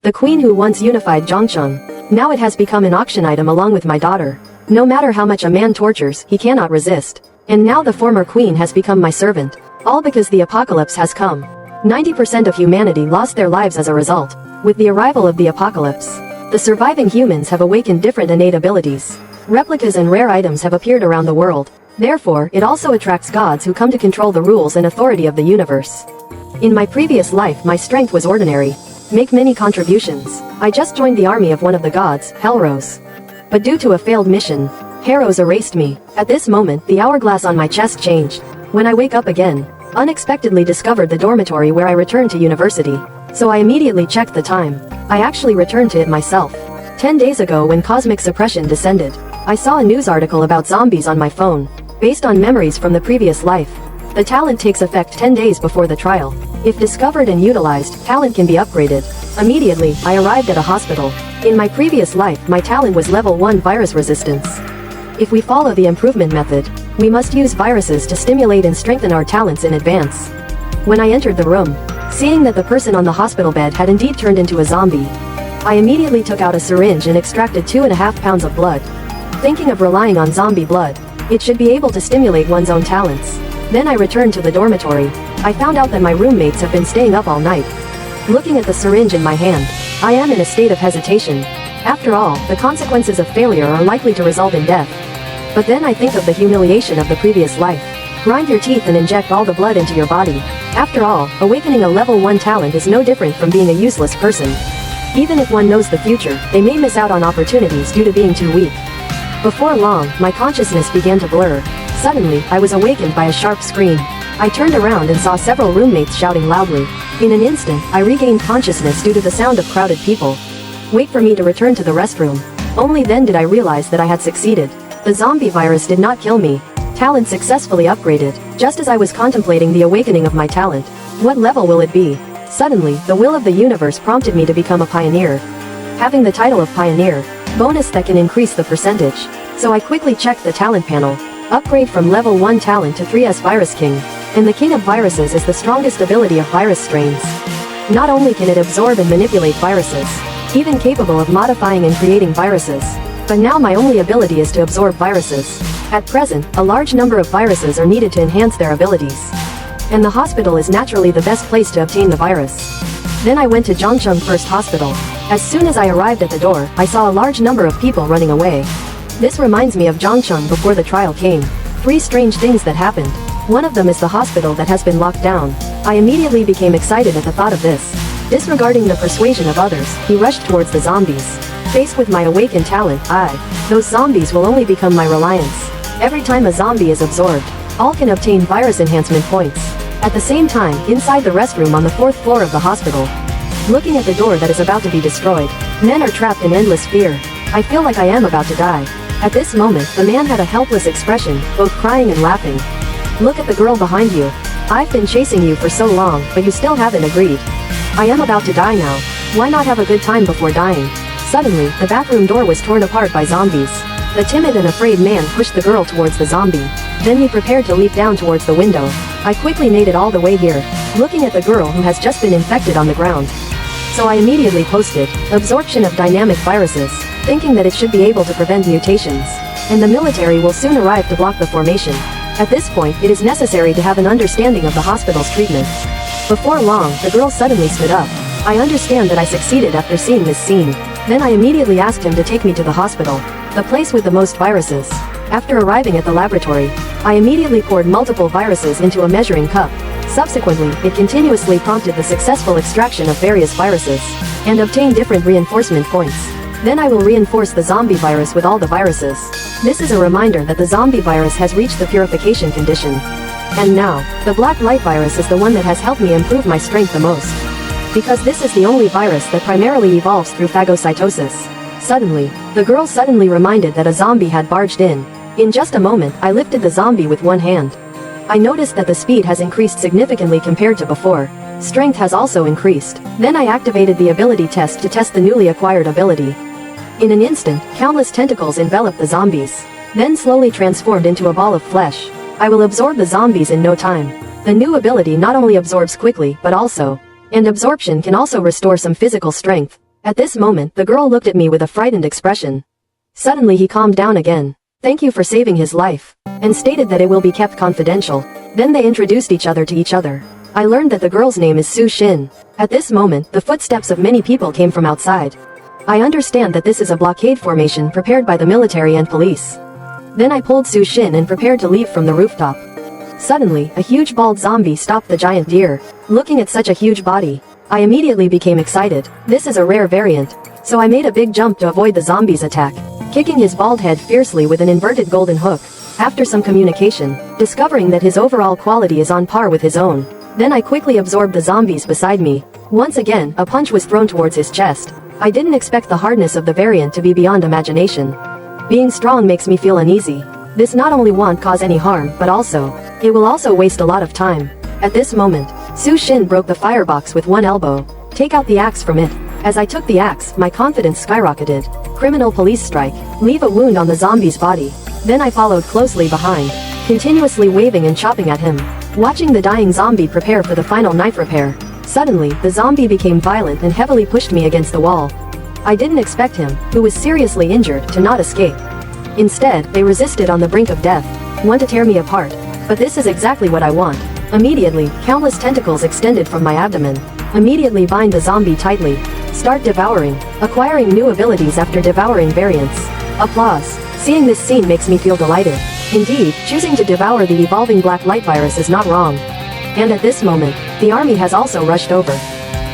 the queen who once unified Zhongcheng. Now it has become an auction item along with my daughter. No matter how much a man tortures, he cannot resist. And now the former queen has become my servant. All because the apocalypse has come. 90% of humanity lost their lives as a result. With the arrival of the apocalypse, the surviving humans have awakened different innate abilities. Replicas and rare items have appeared around the world. Therefore, it also attracts gods who come to control the rules and authority of the universe. In my previous life, my strength was ordinary. Make many contributions. I just joined the army of one of the gods, Helrose. But due to a failed mission, Heros erased me. At this moment, the hourglass on my chest changed. When I wake up again, unexpectedly discovered the dormitory where I returned to university. So I immediately checked the time. I actually returned to it myself. 10 days ago when cosmic suppression descended, I saw a news article about zombies on my phone. Based on memories from the previous life, the talent takes effect 10 days before the trial. If discovered and utilized, talent can be upgraded. Immediately, I arrived at a hospital. In my previous life, my talent was level 1 virus resistance. If we follow the improvement method, we must use viruses to stimulate and strengthen our talents in advance. When I entered the room, seeing that the person on the hospital bed had indeed turned into a zombie, I immediately took out a syringe and extracted 2.5 pounds of blood. Thinking of relying on zombie blood, it should be able to stimulate one's own talents. Then I returned to the dormitory. I found out that my roommates have been staying up all night. Looking at the syringe in my hand, I am in a state of hesitation. After all, the consequences of failure are likely to result in death. But then I think of the humiliation of the previous life. Grind your teeth and inject all the blood into your body. After all, awakening a level 1 talent is no different from being a useless person. Even if one knows the future, they may miss out on opportunities due to being too weak. Before long, my consciousness began to blur. Suddenly, I was awakened by a sharp scream. I turned around and saw several roommates shouting loudly. In an instant, I regained consciousness due to the sound of crowded people. Wait for me to return to the restroom. Only then did I realize that I had succeeded. The zombie virus did not kill me. Talent successfully upgraded. Just as I was contemplating the awakening of my talent. What level will it be? Suddenly, the will of the universe prompted me to become a pioneer. Having the title of pioneer, bonus that can increase the percentage. So I quickly checked the talent panel. Upgrade from level 1 talent to 3S Virus King. And the King of Viruses is the strongest ability of virus strains. Not only can it absorb and manipulate viruses, even capable of modifying and creating viruses. But now my only ability is to absorb viruses. At present, a large number of viruses are needed to enhance their abilities. And the hospital is naturally the best place to obtain the virus. Then I went to Zhongcheng First Hospital. As soon as I arrived at the door, I saw a large number of people running away. This reminds me of Zhongcheng before the trial came. 3 strange things that happened. One of them is the hospital that has been locked down. I immediately became excited at the thought of this. Disregarding the persuasion of others, he rushed towards the zombies. Faced with my awakened talent, those zombies will only become my reliance. Every time a zombie is absorbed, all can obtain virus enhancement points. At the same time, inside the restroom on the 4th floor of the hospital, looking at the door that is about to be destroyed, men are trapped in endless fear. I feel like I am about to die. At this moment, the man had a helpless expression, both crying and laughing. Look at the girl behind you. I've been chasing you for so long, but you still haven't agreed. I am about to die now. Why not have a good time before dying? Suddenly, the bathroom door was torn apart by zombies. The timid and afraid man pushed the girl towards the zombie. Then he prepared to leap down towards the window. I quickly made it all the way here, looking at the girl who has just been infected on the ground. So I immediately posted, absorption of dynamic viruses, thinking that it should be able to prevent mutations. And the military will soon arrive to block the formation. At this point, it is necessary to have an understanding of the hospital's treatment. Before long, the girl suddenly stood up. I understand that I succeeded after seeing this scene. Then I immediately asked him to take me to the hospital, the place with the most viruses. After arriving at the laboratory, I immediately poured multiple viruses into a measuring cup. Subsequently, it continuously prompted the successful extraction of various viruses, and obtained different reinforcement points. Then I will reinforce the zombie virus with all the viruses. This is a reminder that the zombie virus has reached the purification condition. And now, the black light virus is the one that has helped me improve my strength the most. Because this is the only virus that primarily evolves through phagocytosis. Suddenly, the girl suddenly reminded that a zombie had barged in. In just a moment, I lifted the zombie with one hand. I noticed that the speed has increased significantly compared to before. Strength has also increased. Then I activated the ability test to test the newly acquired ability. In an instant, countless tentacles enveloped the zombies, then slowly transformed into a ball of flesh. I will absorb the zombies in no time. The new ability not only absorbs quickly, but also, and absorption can also restore some physical strength. At this moment, the girl looked at me with a frightened expression. Suddenly he calmed down again. Thank you for saving his life, and stated that it will be kept confidential. Then they introduced each other to each other. I learned that the girl's name is Su Shin. At this moment, the footsteps of many people came from outside. I understand that this is a blockade formation prepared by the military and police. Then I pulled Su Shin and prepared to leave from the rooftop. Suddenly, a huge bald zombie stopped the giant deer. Looking at such a huge body, I immediately became excited. This is a rare variant, so I made a big jump to avoid the zombie's attack, kicking his bald head fiercely with an inverted golden hook. After some communication, discovering that his overall quality is on par with his own, then I quickly absorbed the zombies beside me. Once again, a punch was thrown towards his chest. I didn't expect the hardness of the variant to be beyond imagination. Being strong makes me feel uneasy. This not only won't cause any harm, but also, it will also waste a lot of time. At this moment, Su Shin broke the firebox with one elbow. Take out the axe from it. As I took the axe, my confidence skyrocketed. Criminal police strike. Leave a wound on the zombie's body. Then I followed closely behind, continuously waving and chopping at him, watching the dying zombie prepare for the final knife repair. Suddenly, the zombie became violent and heavily pushed me against the wall. I didn't expect him, who was seriously injured, to not escape. Instead, they resisted on the brink of death, want to tear me apart. But this is exactly what I want. Immediately, countless tentacles extended from my abdomen. Immediately bind the zombie tightly. Start devouring, acquiring new abilities after devouring variants. Applause. Seeing this scene makes me feel delighted. Indeed, choosing to devour the evolving black light virus is not wrong. And at this moment, the army has also rushed over.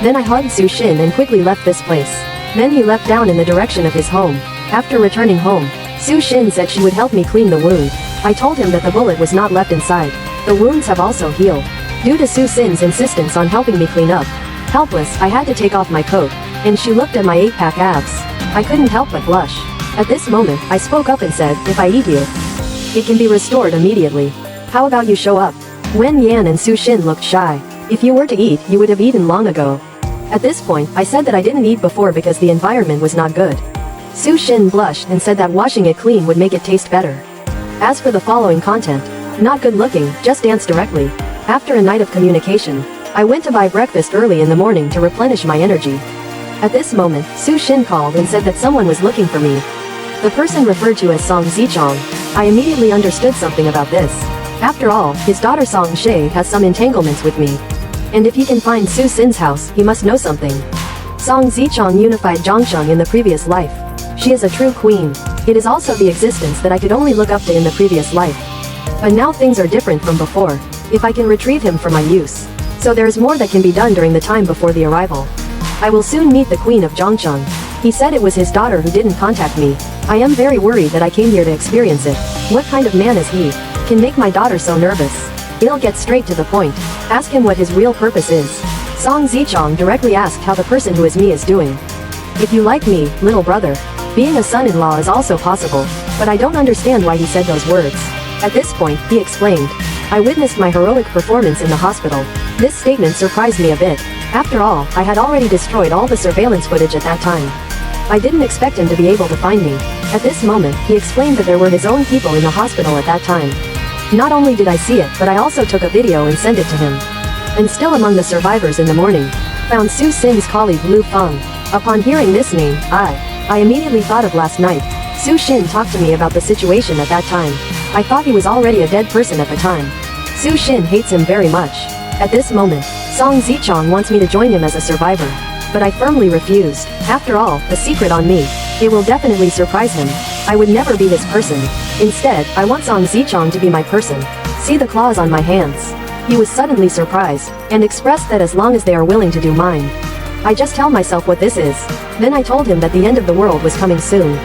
Then I hugged Su Shin and quickly left this place. Then he leapt down in the direction of his home. After returning home, Su Shin said she would help me clean the wound. I told him that the bullet was not left inside. The wounds have also healed. Due to Su Shin's insistence on helping me clean up, helpless, I had to take off my coat, and she looked at my 8-pack abs. I couldn't help but blush. At this moment, I spoke up and said, if I eat you, it can be restored immediately. How about you show up? Wen Yan and Su Shin looked shy. If you were to eat, you would have eaten long ago. At this point, I said that I didn't eat before because the environment was not good. Su Shin blushed and said that washing it clean would make it taste better. As for the following content, not good looking, just dance directly. After a night of communication, I went to buy breakfast early in the morning to replenish my energy. At this moment, Su Shin called and said that someone was looking for me. The person referred to as Song Zichong. I immediately understood something about this. After all, his daughter Song Shay has some entanglements with me. And if he can find Su Shin's house, he must know something. Song Zichong unified Zhongsheng in the previous life. She is a true queen. It is also the existence that I could only look up to in the previous life. But now things are different from before. If I can retrieve him for my use. So there is more that can be done during the time before the arrival. I will soon meet the queen of Zhongsheng. He said it was his daughter who didn't contact me. I am very worried that I came here to experience it. What kind of man is he? Can make my daughter so nervous. He'll get straight to the point. Ask him what his real purpose is. Song Zichong directly asked how the person who is me is doing. If you like me, little brother. Being a son-in-law is also possible, but I don't understand why he said those words. At this point, he explained. I witnessed my heroic performance in the hospital. This statement surprised me a bit. After all, I had already destroyed all the surveillance footage at that time. I didn't expect him to be able to find me. At this moment, he explained that there were his own people in the hospital at that time. Not only did I see it, but I also took a video and sent it to him. And still among the survivors in the morning, found Su Shin's colleague Lu Feng. Upon hearing this name, I immediately thought of last night. Su Shin talked to me about the situation at that time. I thought he was already a dead person at the time. Su Shin hates him very much. At this moment, Song Zichong wants me to join him as a survivor. But I firmly refused. After all, a secret on me. It will definitely surprise him. I would never be his person. Instead, I want Song Zichong to be my person. See the claws on my hands. He was suddenly surprised, and expressed that as long as they are willing to do mine. I just tell myself what this is. Then I told him that the end of the world was coming soon.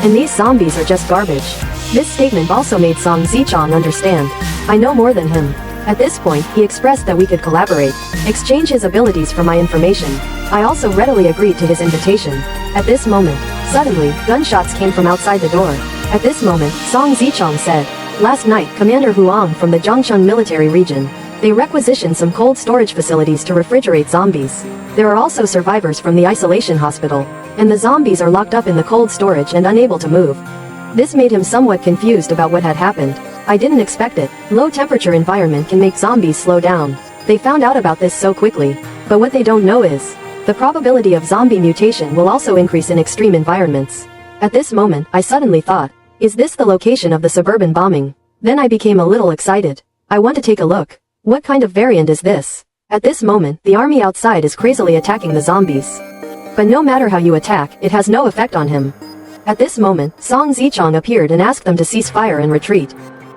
And these zombies are just garbage. This statement also made Song Zichong understand. I know more than him. At this point, he expressed that we could collaborate, exchange his abilities for my information. I also readily agreed to his invitation. At this moment, suddenly, gunshots came from outside the door. At this moment, Song Zichong said, last night, Commander Huang from the Zhongsheng military region. They requisitioned some cold storage facilities to refrigerate zombies. There are also survivors from the isolation hospital, and the zombies are locked up in the cold storage and unable to move. This made him somewhat confused about what had happened. I didn't expect it. Low temperature environment can make zombies slow down. They found out about this so quickly. But what they don't know is, The probability of zombie mutation will also increase in extreme environments. At this moment, I suddenly thought, is this the location of the suburban bombing? Then I became a little excited. I want to take a look. What kind of variant is this? At this moment, the army outside is crazily attacking the zombies. But no matter how you attack, it has no effect on him. At this moment, Song Zichong appeared and asked them to cease fire and retreat.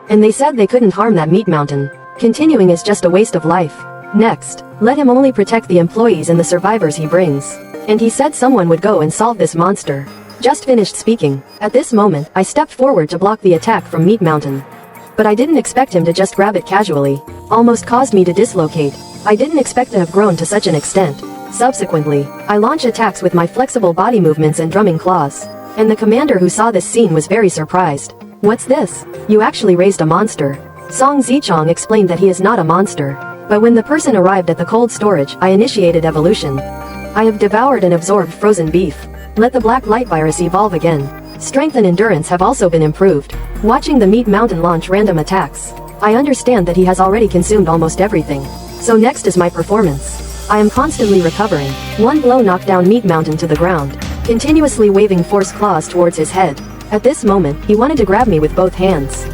And they said they couldn't harm that meat mountain. Continuing is just a waste of life. Next, let him only protect the employees and the survivors he brings. And he said someone would go and solve this monster. Just finished speaking. At this moment, I stepped forward to block the attack from Meat Mountain. But I didn't expect him to just grab it casually. Almost caused me to dislocate. I didn't expect to have grown to such an extent. Subsequently, I launch attacks with my flexible body movements and drumming claws. And the commander who saw this scene was very surprised. What's this? You actually raised a monster. Song Zichong explained that he is not a monster. But when the person arrived at the cold storage, I initiated evolution. I have devoured and absorbed frozen beef. Let the black light virus evolve again. Strength and endurance have also been improved. Watching the Meat Mountain launch random attacks, I understand that he has already consumed almost everything. So next is my performance. I am constantly recovering. One blow knocked down Meat Mountain to the ground, continuously waving force claws towards his head. At this moment, he wanted to grab me with both hands.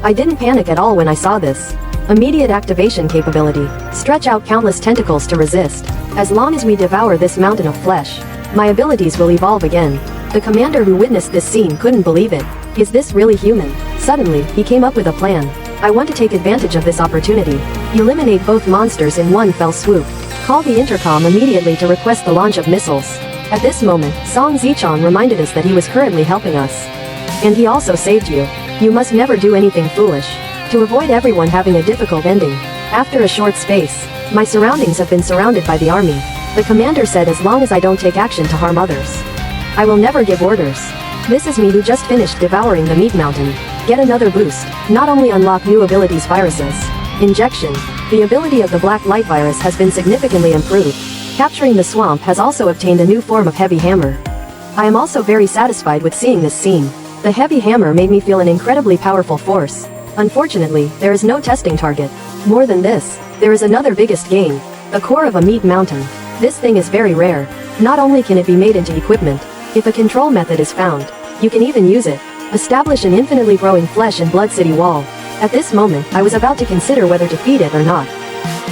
I didn't panic at all when I saw this. Immediate activation capability. Stretch out countless tentacles to resist. As long as we devour this mountain of flesh, my abilities will evolve again. The commander who witnessed this scene couldn't believe it. Is this really human? Suddenly, he came up with a plan. I want to take advantage of this opportunity. Eliminate both monsters in one fell swoop. Call the intercom immediately to request the launch of missiles. At this moment, Song Zichong reminded us that he was currently helping us. And he also saved you. You must never do anything foolish. To avoid everyone having a difficult ending. After a short space, my surroundings have been surrounded by the army. The commander said as long as I don't take action to harm others, I will never give orders. This is me who just finished devouring the Meat Mountain. Get another boost. Not only unlock new abilities viruses. Injection. The ability of the black light virus has been significantly improved. Capturing the swamp has also obtained a new form of heavy hammer. I am also very satisfied with seeing this scene. The heavy hammer made me feel an incredibly powerful force. Unfortunately, there is no testing target. More than this, there is another biggest gain. The core of a meat mountain. This thing is very rare. Not only can it be made into equipment, if a control method is found, you can even use it. Establish an infinitely growing flesh and blood city wall. At this moment, I was about to consider whether to feed it or not.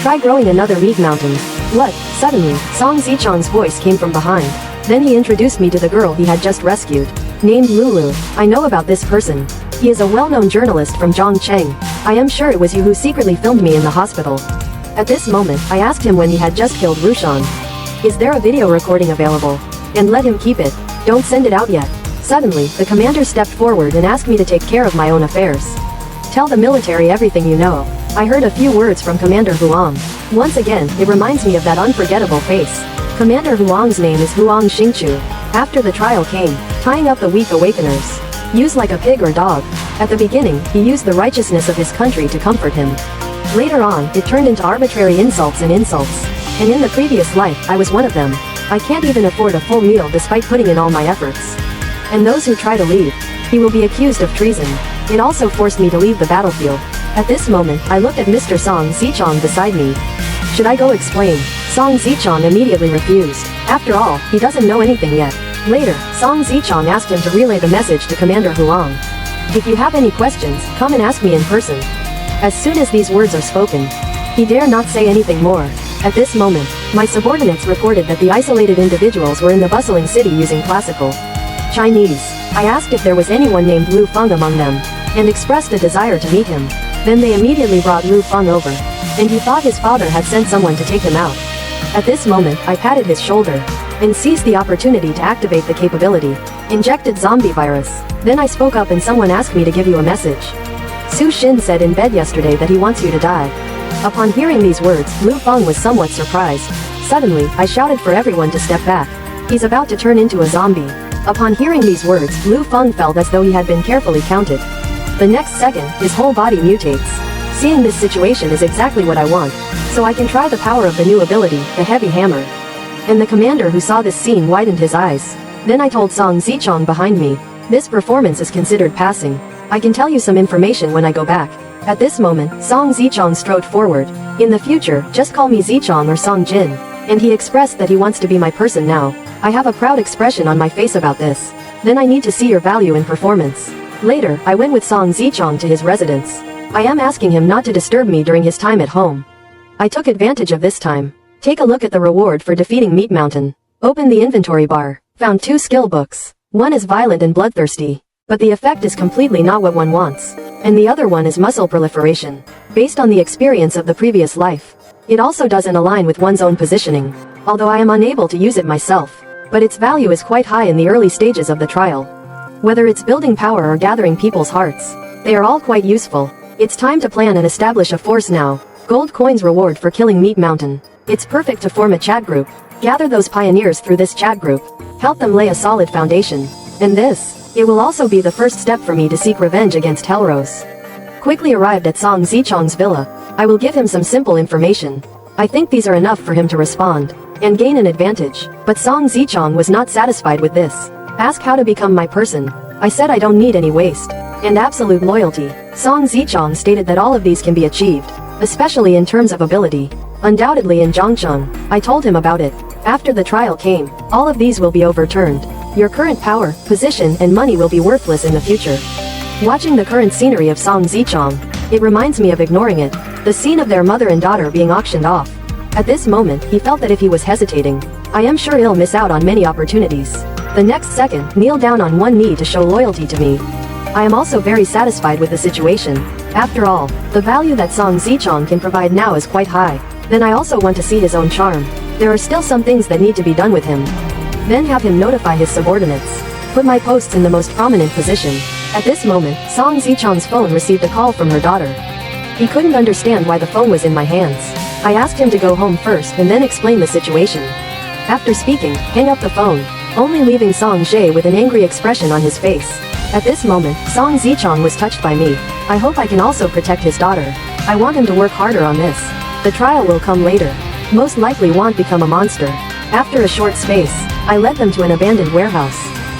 Try growing another meat mountain. What? Suddenly, Song Zichong's voice came from behind. Then he introduced me to the girl he had just rescued. Named Lulu. I know about this person. He is a well-known journalist from Zhongcheng. I am sure it was you who secretly filmed me in the hospital. At this moment, I asked him when he had just killed Rushan. Is there a video recording available? And let him keep it. Don't send it out yet. Suddenly, the commander stepped forward and asked me to take care of my own affairs. Tell the military everything you know. I heard a few words from Commander Huang. Once again, it reminds me of that unforgettable face. Commander Huang's name is Huang Xingchu. After the trial came, tying up the weak awakeners. Used like a pig or dog. At the beginning, he used the righteousness of his country to comfort him. Later on, it turned into arbitrary insults and insults. And in the previous life, I was one of them. I can't even afford a full meal despite putting in all my efforts. And those who try to leave, he will be accused of treason. It also forced me to leave the battlefield. At this moment, I looked at Mr. Song Zichong beside me. Should I go explain? Song Zichong immediately refused. After all, he doesn't know anything yet. Later, Song Zichong asked him to relay the message to Commander Huang. If you have any questions, come and ask me in person. As soon as these words are spoken, he dare not say anything more. At this moment, my subordinates reported that the isolated individuals were in the bustling city using classical Chinese. I asked if there was anyone named Lu Feng among them, and expressed a desire to meet him. Then they immediately brought Lu Feng over, and he thought his father had sent someone to take him out. At this moment, I patted his shoulder, and seized the opportunity to activate the capability. Injected zombie virus. Then I spoke up and someone asked me to give you a message. Su Shin said in bed yesterday that he wants you to die. Upon hearing these words, Lu Feng was somewhat surprised. Suddenly, I shouted for everyone to step back. He's about to turn into a zombie. Upon hearing these words, Lu Feng felt as though he had been carefully counted. The next second, his whole body mutates. Seeing this situation is exactly what I want, so I can try the power of the new ability, the heavy hammer. And the commander who saw this scene widened his eyes. Then I told Song Zichong behind me, this performance is considered passing. I can tell you some information when I go back. At this moment, Song Zichong strode forward. In the future, just call me Zichong or Song Jin. And he expressed that he wants to be my person now. I have a proud expression on my face about this. Then I need to see your value in performance. Later, I went with Song Zichong to his residence. I am asking him not to disturb me during his time at home. I took advantage of this time. Take a look at the reward for defeating Meat Mountain. Open the inventory bar. Found 2 skill books. One is violent and bloodthirsty, but the effect is completely not what one wants. And the other one is muscle proliferation, based on the experience of the previous life. It also doesn't align with one's own positioning, although I am unable to use it myself. But its value is quite high in the early stages of the trial. Whether it's building power or gathering people's hearts, they are all quite useful. It's time to plan and establish a force now. Gold coins reward for killing Meat Mountain. It's perfect to form a chat group. Gather those pioneers through this chat group. Help them lay a solid foundation. And it will also be the first step for me to seek revenge against Hellrose. Quickly arrived at Song Zichong's villa. I will give him some simple information. I think these are enough for him to respond and gain an advantage. But Song Zichong was not satisfied with this. Ask how to become my person. I said I don't need any waste and absolute loyalty. Song Zichong stated that all of these can be achieved, especially in terms of ability. Undoubtedly in Zhongcheng. I told him about it. After the trial came, all of these will be overturned. Your current power, position, and money will be worthless in the future. Watching the current scenery of Song Zichong, it reminds me of ignoring it. The scene of their mother and daughter being auctioned off. At this moment, he felt that if he was hesitating, I am sure he'll miss out on many opportunities. The next second, kneel down on one knee to show loyalty to me. I am also very satisfied with the situation. After all, the value that Song Zichong can provide now is quite high. Then I also want to see his own charm. There are still some things that need to be done with him. Then have him notify his subordinates. Put my posts in the most prominent position. At this moment, Song Zichong's phone received a call from her daughter. He couldn't understand why the phone was in my hands. I asked him to go home first and then explain the situation. After speaking, hang up the phone, only leaving Song Zhe with an angry expression on his face. At this moment, Song Zichong was touched by me. I hope I can also protect his daughter. I want him to work harder on this. The trial will come later. Most likely won't become a monster. After a short space, I led them to an abandoned warehouse.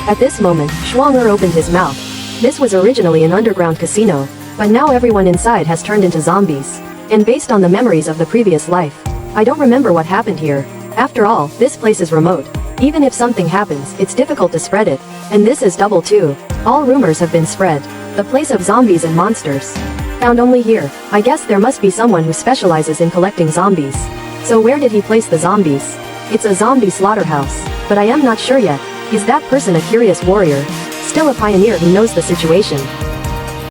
At this moment, Shuang-er opened his mouth. This was originally an underground casino, but now everyone inside has turned into zombies. And based on the memories of the previous life, I don't remember what happened here. After all, this place is remote. Even if something happens, it's difficult to spread it. And this is double too. All rumors have been spread. The place of zombies and monsters. Found only here. I guess there must be someone who specializes in collecting zombies. So where did he place the zombies? It's a zombie slaughterhouse. But I am not sure yet. Is that person a curious warrior? Still a pioneer who knows the situation?